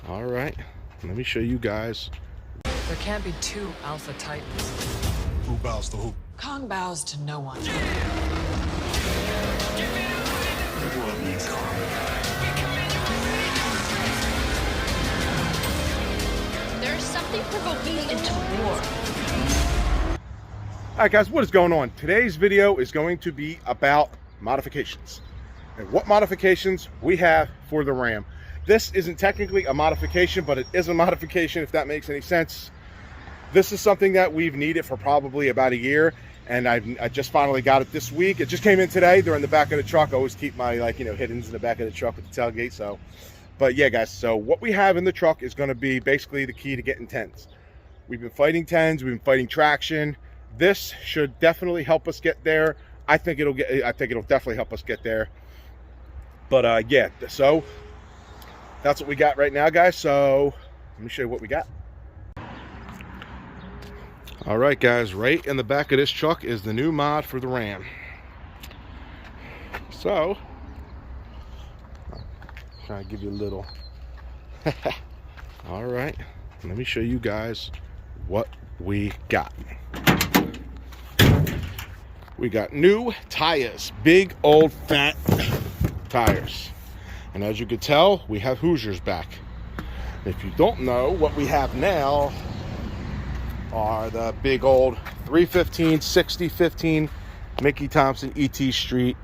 All right, let me show you guys. There can't be two Alpha Titans. Who bows to who? Kong bows to no one. The world needs Kong. There's something provoking into war. All right, guys, what is going on? Today's video is going to be about modifications and what modifications we have for the Ram. This isn't technically a modification, but it is a modification, if that makes any sense. This is something that we've needed for probably about a year, and I just finally got it this week. It just came in today. They're in the back of the truck. I always keep my hiddens in the back of the truck with the tailgate. So, but yeah, guys. So what we have in the truck is going to be basically the key to getting 10s. We've been fighting 10s. We've been fighting traction. This should definitely help us get there. I think it'll definitely help us get there. But yeah. So that's what we got right now, guys. So let me show you what we got. All right, guys, right in the back of this truck is the new mod for the Ram. So, I'll try to give you a little. All right, let me show you guys what we got. We got new tires, big old fat tires. And as you can tell, we have Hoosiers back. If you don't know, what we have now are the big old 315 6015 Mickey Thompson ET Street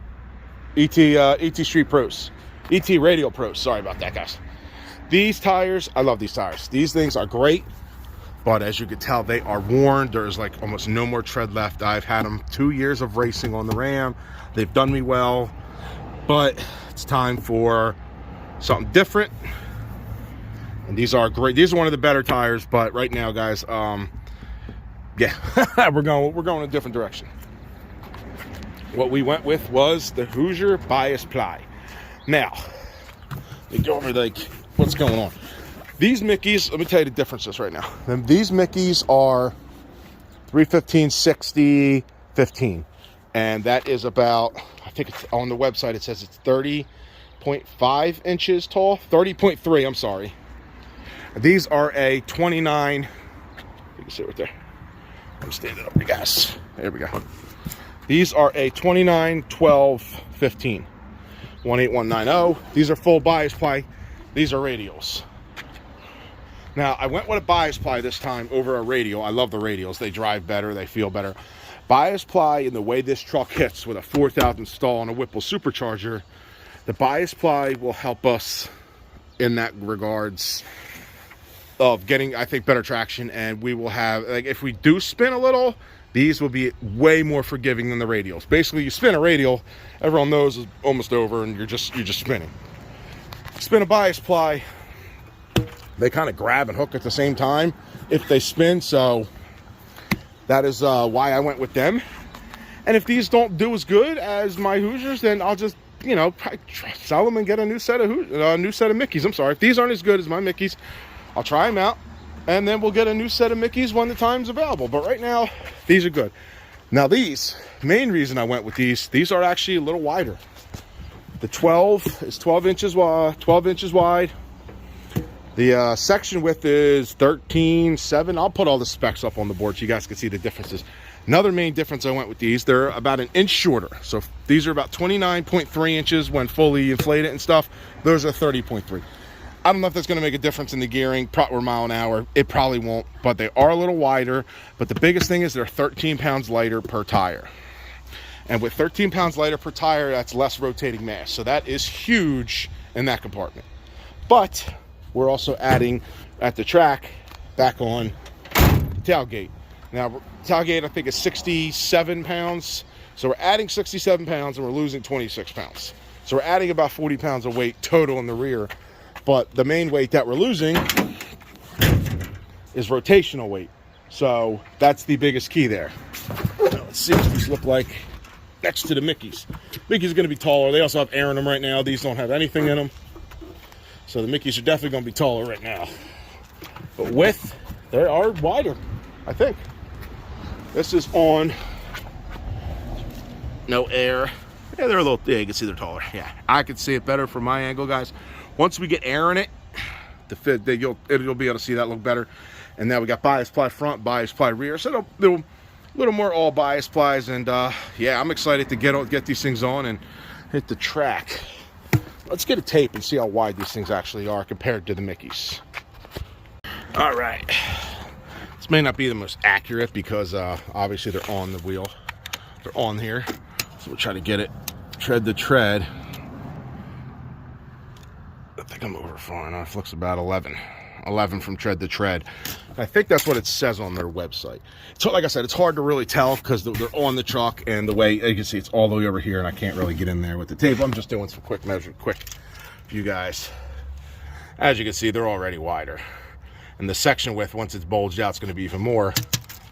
Pros, ET Radial Pros. Sorry about that, guys. These tires, I love these tires. These things are great, but as you can tell, they are worn. There's like almost no more tread left. I've had them 2 years of racing on the Ram. They've done me well, but it's time for something different. And these are great. These are one of the better tires, but right now, guys, yeah, we're going a different direction. What we went with was the Hoosier bias ply. Now, let me go over like what's going on. These Mickeys, let me tell you the differences right now. These Mickeys are 315 60 15, and that is about, I think it's on the website, it says it's 30.5 inches tall, 30.3, I'm sorry. These are a 29, you can see it right there. I'm standing up, you guys. There we go. These are a 29, 12, 15. 18190. These are full bias ply. These are radials. Now, I went with a bias ply this time over a radial. I love the radials. They drive better. They feel better. Bias ply, in the way this truck hits with a 4,000 stall and a Whipple supercharger, the bias ply will help us in that regards of getting, I think, better traction. And we will have, like, if we do spin a little, these will be way more forgiving than the radials. Basically, you spin a radial, everyone knows it's almost over, and you're just spinning. Spin a bias ply, they kind of grab and hook at the same time if they spin. So that is why I went with them. And if these don't do as good as my Hoosiers, then I'll just, sell them and get a new set of Mickeys. I'm sorry, if these aren't as good as my Mickeys, I'll try them out, and then we'll get a new set of Mickeys when the time's available. But right now, these are good. Now these, main reason I went with these are actually a little wider. The 12 is 12 inches wide. The section width is 13.7. I'll put all the specs up on the board so you guys can see the differences. Another main difference I went with these, they're about an inch shorter. So these are about 29.3 inches when fully inflated and stuff. Those are 30.3. I don't know if that's going to make a difference in the gearing or mile an hour. It probably won't, but they are a little wider. But the biggest thing is they're 13 pounds lighter per tire. And with 13 pounds lighter per tire, that's less rotating mass. So that is huge in that compartment. But we're also adding at the track back on the tailgate. Now, tailgate, I think, is 67 pounds. So we're adding 67 pounds and we're losing 26 pounds. So we're adding about 40 pounds of weight total in the rear. But the main weight that we're losing is rotational weight. So that's the biggest key there. Now, let's see what these look like next to the Mickeys. Mickey's going to be taller. They also have air in them right now. These don't have anything in them. So the Mickeys are definitely going to be taller right now. But they are wider, I think. This is on no air. Yeah, they're a little, yeah, you can see they're taller. Yeah, I can see it better from my angle, guys. Once we get air in it, the fit, you'll be able to see that look better. And now we got bias ply front, bias ply rear, so a little more all bias plies. And yeah, I'm excited to get these things on and hit the track. Let's get a tape and see how wide these things actually are compared to the Mickeys. All right, this may not be the most accurate because obviously they're on the wheel, they're on here, so we'll try to get it tread to tread. I think I'm over far enough. It looks about 11 from tread to tread. I think that's what it says on their website. So like I said, it's hard to really tell because they're on the truck, and the way you can see it's all the way over here, and I can't really get in there with the tape. I'm just doing some quick for you guys. As you can see, they're already wider, and the section width, once it's bulged out, it's going to be even more.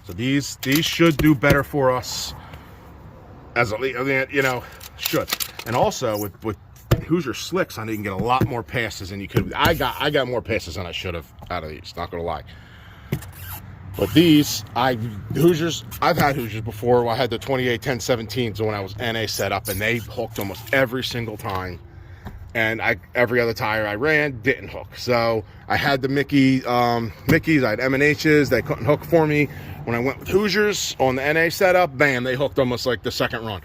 So these should do better for us as a, you know, should. And also with Hoosier slicks, I can get a lot more passes than you could. I got more passes than I should have out of these, not gonna lie. But these, Hoosiers, I've had Hoosiers before. I had the 28 10-17s when I was NA set up, and they hooked almost every single time. And every other tire I ran didn't hook. So I had the Mickeys, I had M&H's, they couldn't hook for me. When I went with Hoosiers on the NA setup, bam, they hooked almost like the second run.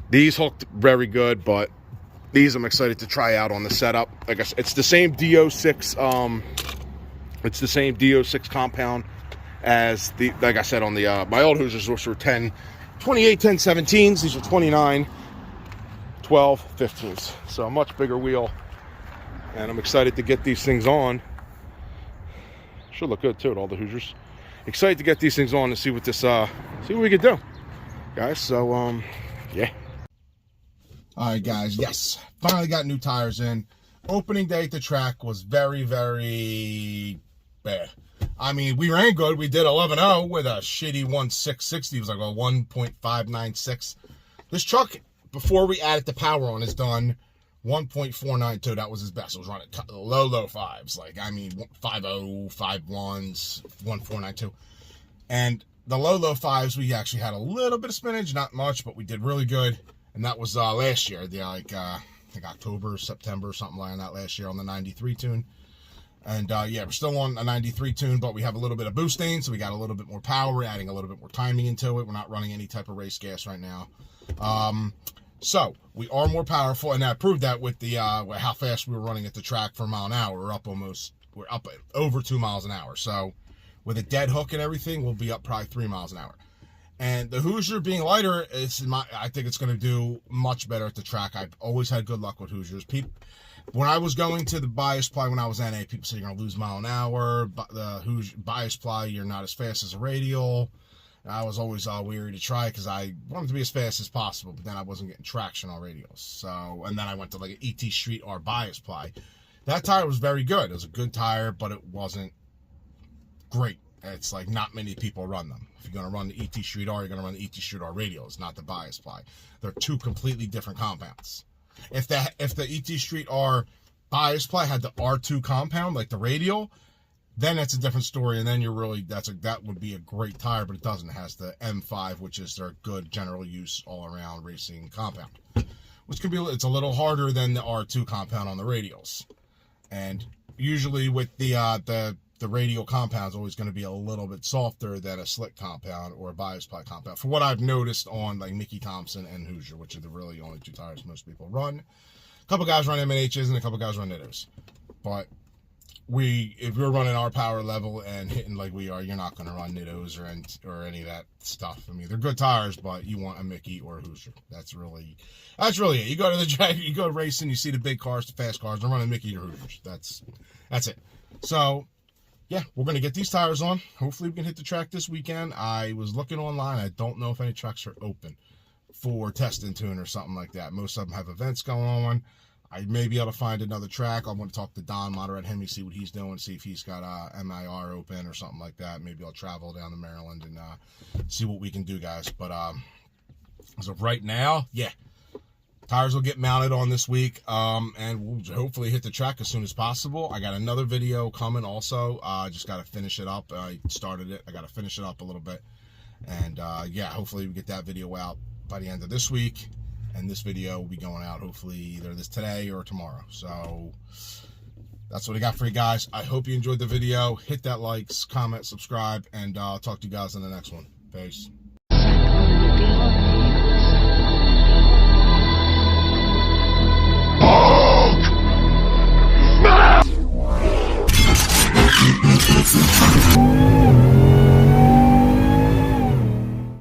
These hooked very good, but these I'm excited to try out on the setup. Like I said, it's the same DO6. It's the same DO6 compound as the, like I said, on the my old Hoosiers, which were 28 10-17s. These are 29 12 15s. So a much bigger wheel, and I'm excited to get these things on. Should look good too at all the Hoosiers. Excited to get these things on and see what this see what we can do, guys. So yeah. All right, guys, yes, finally got new tires in. Opening day at the track was very, very bad. I mean, we ran good. We did 11.0 with a shitty 1.660. It was like a 1.596. This truck, before we added the power on, is done 1.492. That was his best. It was running low fives. Like, I mean, 5.0, 5.1s, 1.492. And the low fives, we actually had a little bit of spinach, not much, but we did really good. And that was last year, I think October, September, something like that last year on the 93 tune. And yeah, we're still on a 93 tune, but we have a little bit of boosting, so we got a little bit more power, adding a little bit more timing into it. We're not running any type of race gas right now. So we are more powerful, and I proved that with the how fast we were running at the track for a mile an hour. We're up over 2 miles an hour. So with a dead hook and everything, we'll be up probably 3 miles an hour. And the Hoosier being lighter, I think it's going to do much better at the track. I've always had good luck with Hoosiers. When I was going to the bias ply when I was NA, people say you're going to lose mile an hour. But the Hoosier bias ply, you're not as fast as a radial. And I was always weary to try because I wanted to be as fast as possible, but then I wasn't getting traction on radials. So, and then I went to like an ET Street R bias ply. That tire was very good. It was a good tire, but it wasn't great. It's like not many people run them. If you're going to run the ET Street R, you're going to run the ET Street R radials, not the bias ply. They're two completely different compounds. If the ET Street R bias ply had the R2 compound, like the radial, then that's a different story. And then you're really, that would be a great tire, but it doesn't. It has the M5, which is their good general use all around racing compound, which can be, it's a little harder than the R2 compound on the radials. And usually with the radial compound is always going to be a little bit softer than a slick compound or a bias ply compound. For what I've noticed on like Mickey Thompson and Hoosier, which are the really only two tires most people run. A couple guys run M&H's and a couple guys run Nittos. But if you're running our power level and hitting like we are, you're not going to run Nittos or any of that stuff. I mean, they're good tires, but you want a Mickey or a Hoosier. That's really it. You go to the track, you go racing, you see the big cars, the fast cars, they're running Mickey or Hoosiers. That's it. So yeah, we're going to get these tires on. Hopefully we can hit the track this weekend. I was looking online. I don't know if any tracks are open for test and tune or something like that. Most of them have events going on. I may be able to find another track. I want to talk to Don Motter at HEMI, see what he's doing, see if he's got MIR open or something like that. Maybe I'll travel down to Maryland and see what we can do, guys. But as of right now, yeah, tires will get mounted on this week, and we'll hopefully hit the track as soon as possible. I got another video coming also. I just got to finish it up. I started it. I got to finish it up a little bit. And, yeah, hopefully we get that video out by the end of this week. And this video will be going out hopefully either today or tomorrow. So That's what I got for you guys. I hope you enjoyed the video. Hit that likes, comment, subscribe, and I'll talk to you guys in the next one. Peace. Smash!